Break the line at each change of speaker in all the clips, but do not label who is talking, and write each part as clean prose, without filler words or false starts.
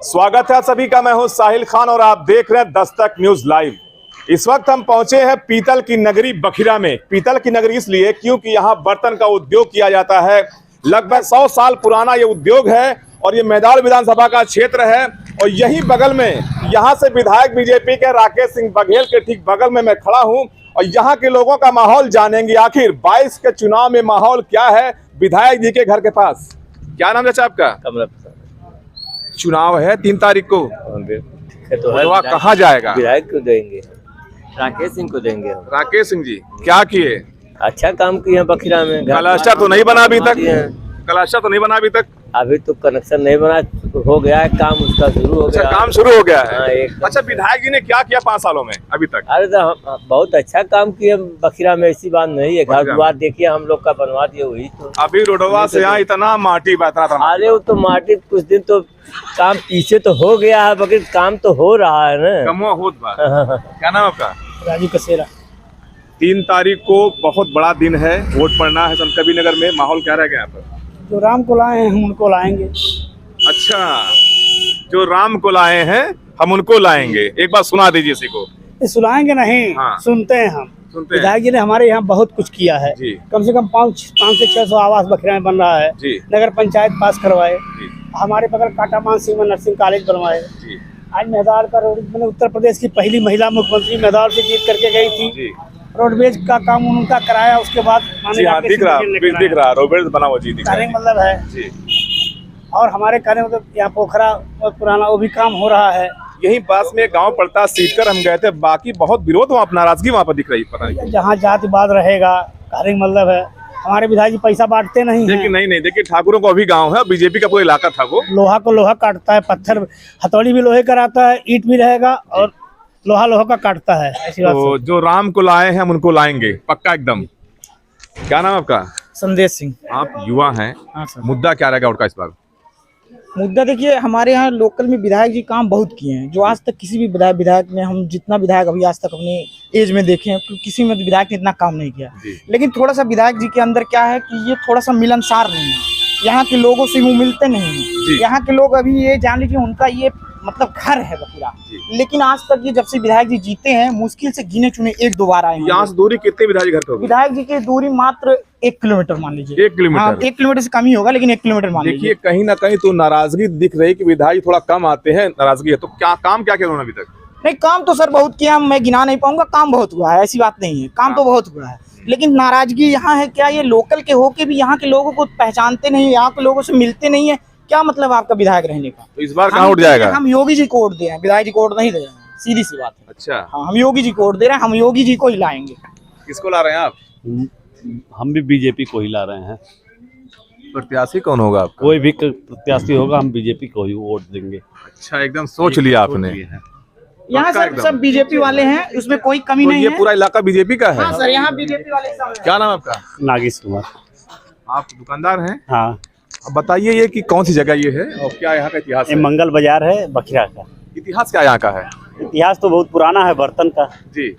स्वागत है आप सभी का। मैं हूं साहिल खान और आप देख रहे हैं दस्तक न्यूज लाइव। इस वक्त हम पहुंचे हैं पीतल की नगरी बखिरा में। पीतल की नगरी इसलिए क्योंकि यहां बर्तन का उद्योग किया जाता है। लगभग 100 साल पुराना ये उद्योग है और ये मैदान विधानसभा का क्षेत्र है। और यही बगल में यहां से विधायक बीजेपी के राकेश सिंह बघेल के ठीक बगल में मैं खड़ा हूं और यहाँ के लोगों का माहौल जानेंगे। आखिर 22 के चुनाव में माहौल क्या है विधायक जी के घर के पास। क्या नाम है आपका?
कमला प्रसाद।
चुनाव है 3 तारीख को,
तो
कहाँ जाएगा?
विधायक को देंगे, राकेश सिंह को देंगे।
राकेश सिंह जी क्या किए?
अच्छा काम किए बखिरा में।
क्लस्टर तो नहीं बना अभी तक? क्लस्टर तो नहीं बना अभी तक?
अभी तो कनेक्शन नहीं बना, हो गया है काम उसका शुरू हो गया।
काम शुरू हो गया है।
हाँ,
अच्छा विधायक जी ने क्या किया 5 सालों में अभी तक?
अरे तो बहुत अच्छा काम किए बखिरा में, ऐसी बात नहीं है। घर द्वार देखिए हम लोग का बनवा दिए वही तो।
अभी रोडवा से यहाँ इतना माटी बहता था।
अरे वो तो माटी कुछ दिन तो काम पीछे तो हो गया है, मगर काम तो हो रहा है ना।
कमवा होत बा। क्या नाम आपका?
राजू कसेरा।
3 तारीख को बहुत बड़ा दिन है, वोट पड़ना है संतकबीर नगर में। माहौल क्या रहेगा यहाँ पर?
जो राम को लाए हैं हम उनको लाएंगे।
अच्छा, जो राम को लाए हैं हम उनको लाएंगे। एक बार सुना दीजिए इसी को।
सुनाएंगे नहीं।
हाँ।
सुनते हैं हम।
सुनते हैं।
विधायक जी ने हमारे यहाँ बहुत कुछ किया है
जी।
कम से कम 5 से 600 आवास बखिरा में बन रहा है
जी।
नगर पंचायत पास करवाए
जी।
हमारे बगल काटा मान सिंह में नर्सिंग कॉलेज बनवाए
जी।
आज मेहदार का रोड मैंने उत्तर प्रदेश की पहली महिला मुख्यमंत्री मेहदार से जीत करके गई थी
जी।
रोडवेज का काम उनका कराया। उसके बाद
जी हाँ, दिख रहा रोडवेज बना हुआ जी, दिख रहा है।
मतलब है
जी।
और हमारे कहने मतलब यहाँ पोखरा पुराना वो भी काम हो रहा है।
यही पास में एक गांव पड़ता, सीटकर हम गए थे। बाकी बहुत विरोध वहाँ, नाराजगी वहाँ पर दिख रही, पता नहीं।
जहाँ जातिवाद रहेगा, कहने का मतलब है हमारे विधायक जी पैसा बांटते नहीं हैं।
नहीं देखिए, ठाकुरों को अभी गांव है, बीजेपी का पूरा इलाका था वो।
लोहा को लोहा काटता है, पत्थर हथौड़ी भी लोहे कराता है, ईंट भी रहेगा और लोहा का काटता है। ऐसी बात
तो जो राम को लाए हैं हम उनको लाएंगे पक्का एकदम। क्या नाम आपका?
संदेश सिंह।
आप युवा हैं।
हाँ सर।
मुद्दा क्या रहेगा उनका इस बार?
मुद्दा देखिए, हमारे यहाँ लोकल में विधायक जी काम बहुत किए हैं जो आज तक किसी भी विधायक ने, हम जितना विधायक अभी आज तक अपनी एज में देखे हैं, किसी में विधायक ने इतना काम नहीं किया। लेकिन थोड़ा सा विधायक जी के अंदर क्या है कि ये थोड़ा सा मिलनसार नहीं है। यहाँ के लोगों से वो मिलते नहीं है। यहाँ के लोग अभी ये जान लीजिए उनका ये मतलब घर है बखिरा, लेकिन आज तक ये जब से विधायक जी जीते हैं मुश्किल से गिने चुने 1-2 बार आए हैं।
यहाँ से दूरी कितने विधायक घर पे होगी?
विधायक जी की दूरी मात्र 1 किलोमीटर मान लीजिए।
1 किलोमीटर?
हाँ, 1 किलोमीटर से कम ही होगा, लेकिन 1 किलोमीटर मान लीजिए।
देखिए कहीं ना कहीं तो नाराजगी दिख रही कि विधायक थोड़ा कम आते हैं, नाराजगी है। तो क्या काम क्या किया उन्होंने अभी तक?
नहीं, काम तो सर बहुत किया, मैं गिना नहीं पाऊंगा। काम बहुत हुआ है, ऐसी बात नहीं है, काम तो बहुत हुआ है। लेकिन नाराजगी यहाँ है क्या, ये लोकल के होके भी यहाँ के लोगों को पहचानते नहीं, यहाँ के लोगों से मिलते नहीं है। क्या मतलब आपका विधायक रहने का?
तो इस बार कहाँ उठ जाएगा?
हम योगी जी को वोट दे रहे हैं, विधायक जी को वोट नहीं दे रहे हैं, सीधी सी बात है।
अच्छा
हाँ, हम योगी जी को वोट दे रहे हैं, हम योगी जी को ही लाएंगे।
किसको ला रहे हैं आप?
हम भी बीजेपी को ही ला रहे हैं।
प्रत्याशी कौन होगा आपका?
कोई भी प्रत्याशी होगा हम बीजेपी को ही वोट देंगे।
अच्छा, एकदम सोच लिया आपने।
यहाँ सब बीजेपी वाले हैं, उसमें कोई कमी
तो
नहीं
ये
है।
पूरा इलाका बीजेपी का है?
हाँ सर, यहाँ बीजेपी वाले सब हैं।
क्या नाम आपका?
नागेश कुमार।
आप दुकानदार हैं?
हाँ।
अब बताइए ये कि कौन सी जगह ये है और क्या यहाँ का इतिहास
ये
है?
मंगल बाजार है बखिरा का।
इतिहास क्या यहाँ का है?
इतिहास तो बहुत पुराना है बर्तन का
जी।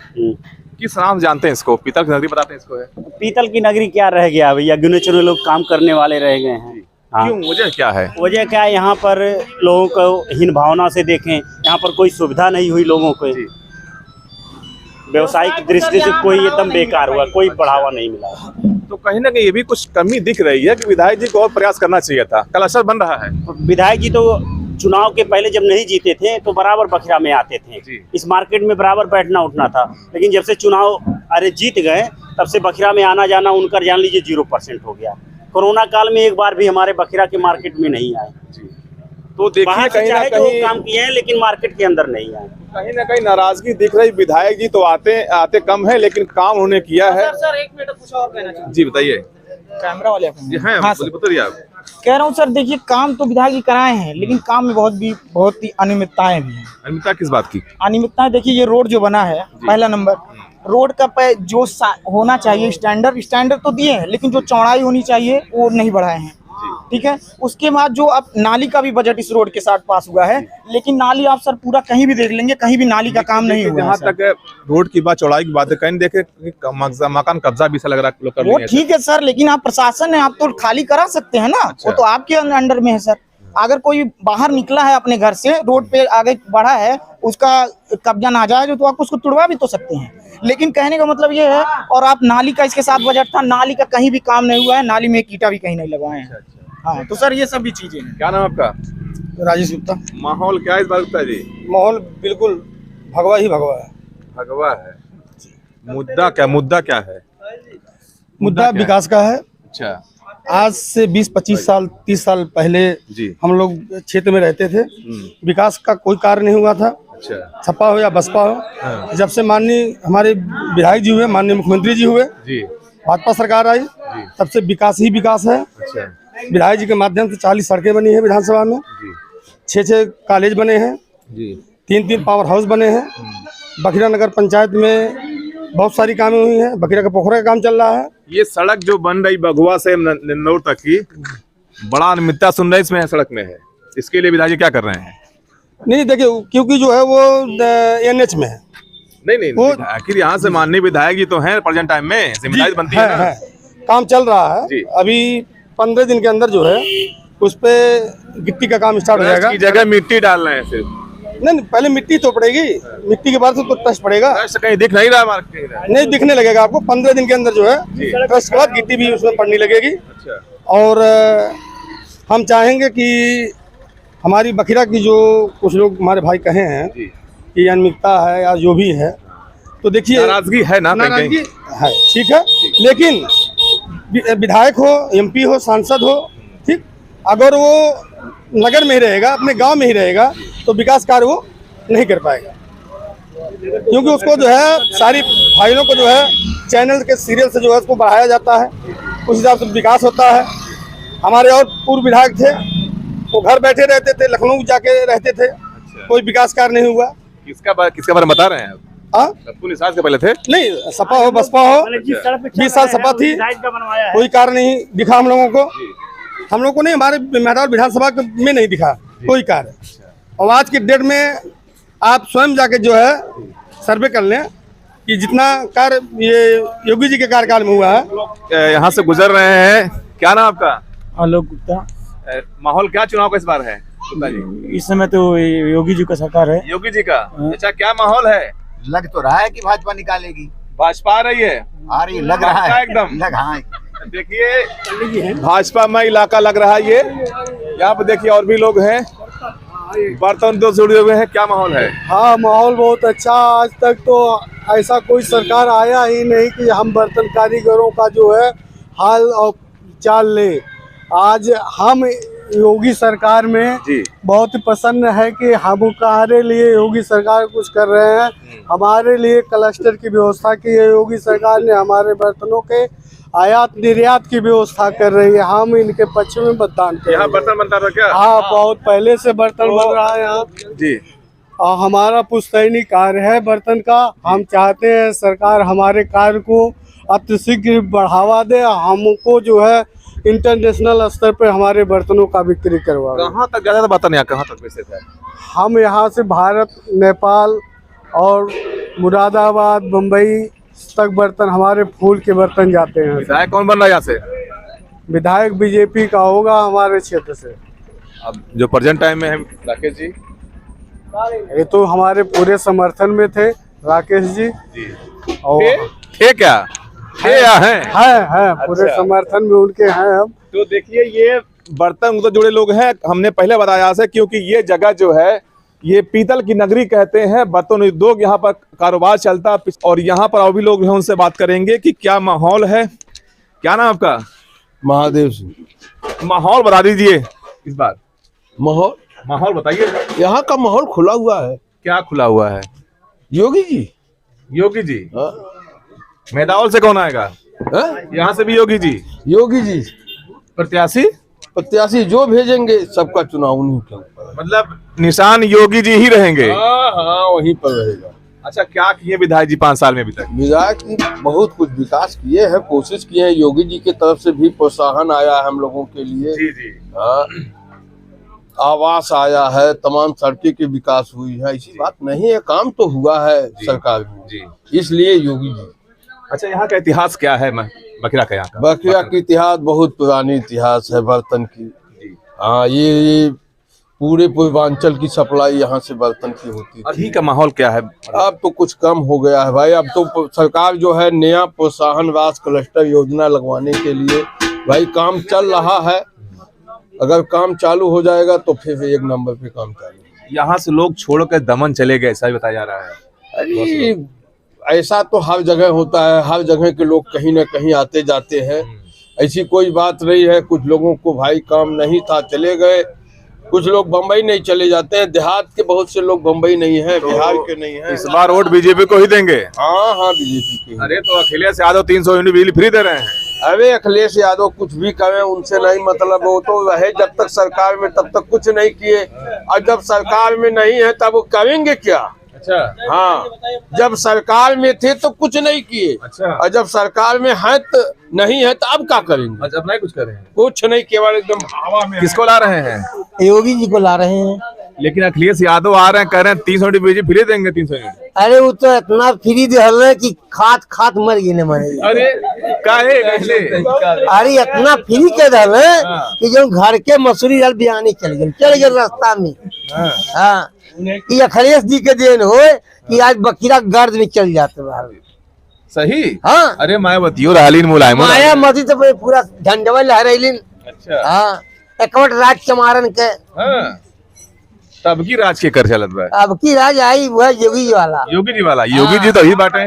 किस नाम से जानते हैं इसको? पीतल की नगरी बताते हैं इसको है?
पीतल की नगरी क्या रह गया भैया, गिने चुने लोग काम करने वाले रह गए हैं। हाँ।
क्यों, वजह क्या है?
वजह क्या है, यहाँ पर लोगों को हीन भावना से देखें, यहाँ पर कोई सुविधा नहीं हुई लोगों को। व्यवसायिक दृष्टि से कोई एकदम बेकार हुआ, कोई बढ़ावा नहीं मिला।
तो कहीं ना कहीं ये भी कुछ कमी दिख रही है कि विधायक जी को और प्रयास करना चाहिए था। क्लस्टर बन रहा है।
विधायक जी तो चुनाव के पहले जब नहीं जीते थे तो बराबर बखिरा में आते थे, इस मार्केट में बराबर बैठना उठना था। लेकिन जब से चुनाव जीत गए तब से बखिरा में आना जाना उनका जान लीजिए 0% हो गया। कोरोना काल में एक बार भी हमारे बखिरा के मार्केट में नहीं आए।
तो देखिए कहीं ना कहीं
काम किए हैं लेकिन मार्केट के अंदर नहीं आए।
कहीं ना कहीं नाराजगी दिख रही। विधायक जी तो आते कम है लेकिन काम उन्होंने किया है।
सर 1 मिनट कुछ और कहना चाहूँ।
जी बताइए।
कैमरा वाले
हाँ बताइए आप।
कह रहा हूँ सर, देखिए काम तो विधायक जी कराए हैं लेकिन काम में बहुत ही अनियमितताएं भी हैं।
अनियमितता किस बात की?
अनियमितताएं देखिए, ये रोड जो बना है, पहला नंबर रोड का जो होना चाहिए स्टैंडर्ड तो दिए हैं, लेकिन जो चौड़ाई होनी चाहिए वो नहीं बढ़ाए हैं। ठीक है। उसके बाद जो अब नाली का भी बजट इस रोड के साथ पास हुआ है, लेकिन नाली आप सर पूरा कहीं भी देख लेंगे, कहीं भी नाली का काम नहीं हुआ।
जहाँ तक रोड की बात, चौड़ाई की बात है, कहीं देखे मकान कब्जा भी सा लग रहा है।
वो ठीक है सर, लेकिन आप प्रशासन है, आप तो खाली करा सकते हैं ना। वो तो आपके अंडर में है सर। अगर कोई बाहर निकला है अपने घर से, रोड पे आगे बढ़ा है, उसका कब्जा नाजायज हो तो आप उसको तुड़वा भी तो सकते हैं। लेकिन कहने का मतलब ये है, और आप नाली का इसके साथ बजट था, नाली का कहीं भी काम नहीं हुआ है, नाली में एक ईंटा भी कहीं नहीं लगवाए हैं। हाँ, तो सर ये सब भी चीजें हैं।
क्या नाम आपका?
राजेश गुप्ता।
माहौल क्या है इस बार गुप्ता जी?
माहौल बिल्कुल भगवा ही भगवा है।
भगवा है। मुद्दा क्या है?
मुद्दा
क्या है?
विकास का है।
अच्छा
आज से 20-25 साल 30 साल पहले
जी।
हम लोग क्षेत्र में रहते थे, विकास का कोई कार्य नहीं हुआ था।
अच्छा
सपा हो या बसपा हो, जब से माननीय हमारे विधायक जी हुए, माननीय मुख्यमंत्री जी हुए,
जी।
भाजपा सरकार आई, तब से विकास ही विकास है।
अच्छा
विधायक जी के माध्यम से 40 सड़कें बनी है विधानसभा में,
जी
6 कॉलेज बने हैं,
जी
3 पावर हाउस बने हैं। बखिरा नगर पंचायत में बहुत सारी कामें हुई हैं। बखिरा का पोखरा का काम चल रहा है।
ये सड़क जो बन रही बघुआ से निंदौर तक की, बड़ा अनियमितता सुन रहे इसमें है, सड़क में है, इसके लिए विधायक जी क्या कर रहे हैं?
नहीं देखिए, क्योंकि जो है वो NH में है।
नहीं
वो
आखिर यहाँ से माननीय विधायक जी तो हैं प्रेजेंट टाइम में, जिम्मेदारी बनती है ना।
काम चल रहा है
जी।
अभी 15 दिन के अंदर जो है उस पे गिट्टी का काम स्टार्ट हो जाएगा।
की जगह मिट्टी डाल रहे हैं सिर्फ।
नहीं, पहले मिट्टी तो पड़ेगी, मिट्टी के बाद से तो टच पड़ेगा।
ट्रस्ट कहीं दिख नहीं रहा मार्केट में।
नहीं दिखने लगेगा आपको 15 दिन के अंदर जो है, टच के बाद गिट्टी भी उसमें पड़ने लगेगी।
अच्छा
और हम चाहेंगे कि हमारी बखिरा की जो कुछ लोग हमारे भाई कहे हैं
जी।
कि अनियमितता है या जो भी है, तो देखिए
नाराजगी है ना,
नाराजगी है, ठीक है, लेकिन विधायक हो, MP हो, सांसद हो, ठीक, अगर वो नगर में ही रहेगा, अपने गांव में ही रहेगा, तो विकास कार्य वो नहीं कर पाएगा। क्योंकि उसको जो है सारी फाइलों को जो है चैनल के सीरियल से जो है उसको बढ़ाया जाता है, उस हिसाब से विकास होता है। हमारे और पूर्व विधायक थे, वो घर बैठे रहते थे, लखनऊ जाके रहते थे, कोई विकास कार्य नहीं हुआ।
किसका बारे में बता रहे हैं? पप्पू निषाद के पहले थे?
नहीं, सपा हो बसपा हो, 20 साल सपा थी, कोई कार्य नहीं दिखा हम लोगों को। हम लोग को नहीं, हमारे मेहरार विधानसभा में नहीं दिखा कोई कार्य। और आज की डेट में आप स्वयं जाके जो है सर्वे कर लें कि जितना कार्य ये योगी जी के कार्यकाल में हुआ है।
यहाँ से गुजर रहे हैं। क्या नाम आपका?
आलोक गुप्ता।
माहौल क्या चुनाव का इस बार है गुप्ता जी?
इस समय तो योगी जी का सरकार है।
योगी जी का। अच्छा, क्या माहौल है?
लग तो रहा है कि भाजपा निकालेगी।
भाजपा आ रही है?
आ रही, लग रहा है
एकदम
लग। हाँ,
देखिए भाजपा में इलाका लग रहा है ये। यहाँ पे देखिए और भी लोग हैं, बर्तन तो जुड़े हुए हैं। क्या माहौल है?
हाँ, माहौल बहुत अच्छा। आज तक तो ऐसा कोई सरकार आया ही नहीं कि हम बर्तन कारीगरों का जो है हाल और चाल ले। आज हम योगी सरकार में
जी।
बहुत प्रसन्न है कि हमारे लिए योगी सरकार कुछ कर रहे हैं। हमारे लिए क्लस्टर की व्यवस्था की है योगी सरकार ने, हमारे बर्तनों के आयात निर्यात की व्यवस्था कर रही है। हम इनके पक्ष में मतदान कर।
यहाँ बर्तन बनता था क्या?
हाँ, बहुत पहले से बर्तन बन रहा है यहाँ
जी।
और हमारा पुश्तैनी कार्य है बर्तन का। हम चाहते हैं सरकार हमारे कार्य को अतिशीघ्र बढ़ावा दे, हमको जो है इंटरनेशनल स्तर पे हमारे बर्तनों का बिक्री करवा।
कहाँ तक ज्यादा बर्तन यहाँ कहाँ तक वैसे थे?
हम यहाँ से भारत, नेपाल और मुरादाबाद, मुंबई तक बर्तन, हमारे फूल के बर्तन जाते हैं।
विधायक कौन बन रहा है यहाँ से?
विधायक BJP का होगा हमारे क्षेत्र से।
अब जो प्रेजेंट टाइम में है राकेश जी,
ये तो हमारे पूरे समर्थन में थे राकेश जी। और
थे क्या? थे या हैं?
पूरे
अच्छा।
समर्थन में उनके हैं हम।
तो देखिए ये बर्तन तो जुड़े लोग हैं, हमने पहले बताया से, क्योंकि ये जगह जो है ये पीतल की नगरी कहते हैं। बर्तन उद्योग यहाँ पर कारोबार चलता है और यहाँ पर और भी लोग हैं, उनसे बात करेंगे कि क्या माहौल है। क्या नाम आपका?
महादेव सिंह।
माहौल बता दीजिए इस बार।
माहौल
बताइए।
यहाँ का माहौल खुला हुआ है।
क्या खुला हुआ है?
योगी जी।
योगी जी।
हाँ?
मेदावल से कौन आएगा? यहाँ से भी योगी जी।
योगी जी प्रत्याशी जो भेजेंगे सबका चुनाव उन्हीं के ऊपर।
मतलब निशान योगी जी ही रहेंगे?
हाँ, वहीं पर रहेगा।
अच्छा, क्या किए विधायक जी 5 साल में अभी तक?
विधायक जी बहुत कुछ विकास किए हैं, कोशिश किए हैं। योगी जी की तरफ से भी प्रोत्साहन आया है हम लोगों के लिए।
जी जी।
हाँ, आवास आया है, तमाम सड़कें की विकास हुई है। ऐसी बात नहीं है, काम तो हुआ है सरकार में
जी।
इसलिए योगी जी।
अच्छा, यहाँ का इतिहास क्या है बखिरा का? यहाँ का
बखिरा की इतिहास बहुत पुरानी इतिहास है बर्तन की। हाँ, ये पूरे पूर्वांचल की सप्लाई यहाँ से बर्तन की होती थी।
अभी का माहौल क्या है?
अब तो कुछ कम हो गया है भाई। अब तो सरकार जो है नया प्रोत्साहन राज क्लस्टर योजना लगवाने के लिए भाई काम चल रहा है। अगर काम चालू हो जाएगा तो फिर एक नंबर पे काम चालू।
यहाँ से लोग छोड़कर दमन चले गए, ऐसा ही बताया जा रहा है।
अरे ऐसा तो हर जगह होता है, हर जगह के लोग कहीं ना कहीं आते जाते हैं, ऐसी कोई बात नहीं है। कुछ लोगों को भाई काम नहीं था चले गए, कुछ लोग बम्बई नहीं चले जाते हैं। देहात के बहुत से लोग बम्बई नहीं है, बिहार के नहीं है।
इस बार वोट बीजेपी को ही देंगे?
हाँ बीजेपी के।
अरे तो अखिलेश यादव 300 यूनिट बिजली फ्री दे रहे हैं।
अरे अखिलेश यादव कुछ भी करें उनसे नहीं मतलब, वो तो रहे जब तक सरकार में तब तक कुछ नहीं किए, और जब सरकार में नहीं है तब वो करेंगे क्या?
अच्छा
हाँ, जब सरकार में थे तो कुछ नहीं किए।
अच्छा।
और जब सरकार में है तो नहीं है तो अब क्या करेंगे?
अच्छा, अब नहीं कुछ कर रहे हैं?
कुछ नहीं, केवल एकदम हवा में।
किसको ला रहे हैं?
योगी जी को ला रहे हैं।
लेकिन अखिलेश यादव आ रहे हैं, कह रहे हैं 300 यूनिट बिजली फ्री देंगे। 300 यूनिट?
अरे वो तो इतना फ्री दे रहे हैं कि खात मर गए न मरे।
अरे काहे कैसे?
अरे इतना फ्री के रहे हैं कि जो घर के मसूरी दाल बियानी चल गए रास्ता में। हाँ, कि अखिलेश जी के देन हो कि आज बकीरा गर्द में चल जाते बाहर।
सही।
हाँ,
अरे मायावती और हालिन मुलायम
मायावती तो पूरा झंडवा लहराइलिन।
अच्छा।
हाँ, एकवट राज चमारन के।
हाँ, तब की राज के कर चलत बा।
अब की राज आई वह योगी जी वाला।
योगी जी वाला? योगी जी तो ही बाटे।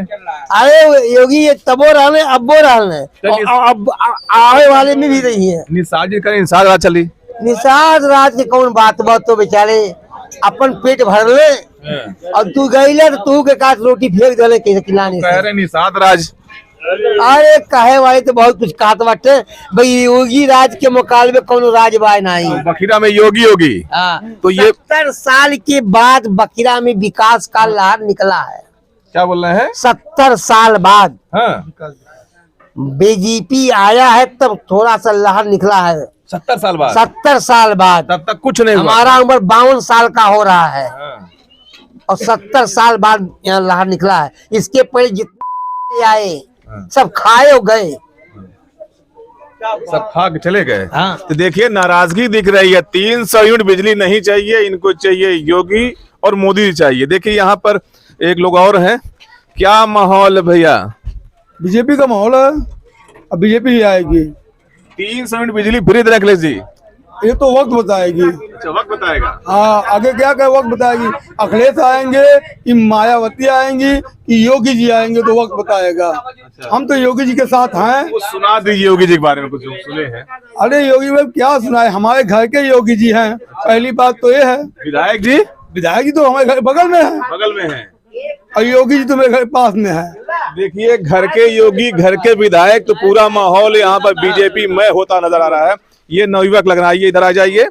अरे योगी ये तबो रहने अब्बो रहने, अब आवे वाले में भी रही है।
निषाद जी करें, निषाद राज चली।
निषाद राज के कौन बात तो बेचारे अपन पेट भर ले, और तू गईले तो तू के काट रोटी फेंक दले के खिलाने
कह रहे निषाद राज।
अरे कहे वाले तो बहुत कुछ कहत बाटे भाई, योगी राज के मुकाबले कौन राज बाय नहीं।
बखीरा में योगी तो ये
70 साल के बाद बखीरा में विकास का लहर निकला है।
क्या बोल रहे हैं?
70 साल बाद
हाँ,
बीजेपी आया है तब थोड़ा सा लहर निकला है।
70 साल बाद?
70 साल बाद।
तब तक कुछ नहीं हुआ।
हमारा उम्र 52 साल का हो रहा है।
हाँ।
और 70 साल बाद यहाँ लहर निकला है। इसके पहले जितने आए सब खाए हो गए,
सब खा के चले गए।
हाँ।
तो देखिए नाराजगी दिख रही है। 300 यूनिट बिजली नहीं चाहिए इनको, चाहिए योगी और मोदी चाहिए। देखिए यहाँ पर एक लोग और हैं। क्या माहौल है भैया?
बीजेपी का माहौल है, अब बीजेपी ही आएगी।
300 यूनिट बिजली फ्री दे रहे अखिलेश जी।
ये तो वक्त बताएगी।
अच्छा, वक्त बताएगा।
हाँ, आगे क्या क्या वक्त बताएगी। अखिलेश आएंगे कि मायावती आएंगी कि योगी जी आएंगे तो वक्त बताएगा। हम तो योगी जी के साथ हैं।
वो सुना दीजिए योगी जी के बारे में, कुछ सुने हैं?
अरे योगी भाई क्या सुनाए, हमारे घर के योगी जी हैं। पहली बात तो ये है।
विधायक जी?
विधायक जी तो हमारे घर बगल में है,
बगल में है,
और योगी जी तो मेरे घर पास में है।
देखिए घर के योगी, घर के विधायक, तो पूरा माहौल यहाँ पर बीजेपी में होता नजर आ रहा है। ये नवयुवक लग रहा है, ये इधर आ जाइए।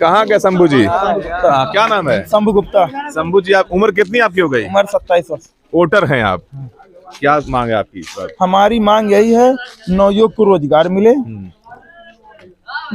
कहाँ के शंभू जी? क्या नाम है?
शंभू गुप्ता।
शंभू जी, आप उम्र कितनी आपकी हो गई?
उम्र 27 वर्ष।
वोटर हैं आप, क्या मांग है आपकी इस बार?
हमारी मांग यही है, नवयुवक को रोजगार मिले।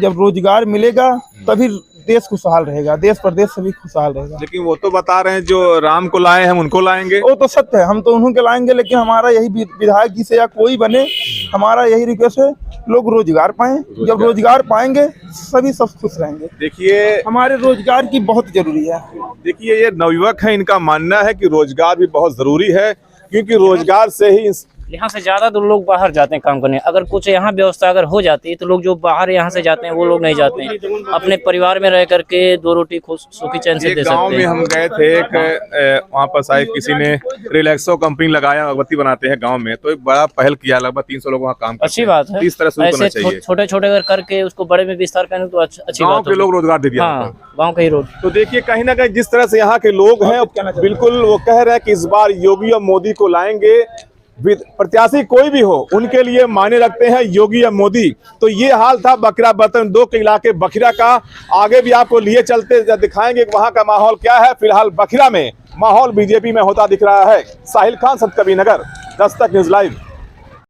जब रोजगार मिलेगा तभी देश खुशहाल रहेगा, देश प्रदेश सभी खुशहाल रहेगा।
लेकिन वो तो बता रहे हैं जो राम को लाए हैं उनको लाएंगे।
वो तो सत्य है, हम तो उन्हों के लाएंगे, लेकिन हमारा यही विधायक जी से या कोई बने, हमारा यही रिक्वेस्ट है, लोग रोजगार पाएं। जब रोजगार पाएंगे सभी सब खुश रहेंगे।
देखिए
हमारे रोजगार की बहुत जरूरी है।
देखिए ये नवयुवक है, इनका मानना है कि रोजगार भी बहुत जरूरी है, क्योंकि रोजगार से ही
यहाँ से ज्यादा तो लोग बाहर जाते हैं काम करने। अगर कुछ यहाँ व्यवस्था अगर हो जाती है तो लोग जो बाहर यहाँ से जाते हैं वो लोग नहीं जाते हैं, अपने परिवार में रह करके 2 रोटी सुखी चैन से दे सकते हैं।
गांव में हम गए थे, एक वहाँ पर शायद किसी ने रिलैक्सो कंपनी लगाया, अगरबत्ती बनाते हैं गांव में, तो एक बड़ा पहल किया, लगभग 300 लोग वहाँ काम करते हैं।
अच्छी बात है,
इस तरह शुरू करना
ऐसे
चाहिए।
छोटे छोटे अगर करके उसको बड़े में विस्तार करें तो अच्छी
गाँव
बात
के लोग रोजगार दे दिया।
हाँ, गाँव के ही रोड।
तो देखिए कहीं ना कहीं जिस तरह से यहाँ के लोग हैं, बिल्कुल वो कह रहे हैं कि इस बार योगी और मोदी को लाएंगे। प्रत्याशी कोई भी हो उनके लिए मायने रखते हैं योगी या मोदी। तो ये हाल था बखीरा बर्तन 2 के इलाके बखीरा का। आगे भी आपको लिए चलते दिखाएंगे वहां का माहौल क्या है। फिलहाल बखीरा में माहौल बीजेपी में होता दिख रहा है। Sahil Khan, सतकबीरनगर, Dastak news live.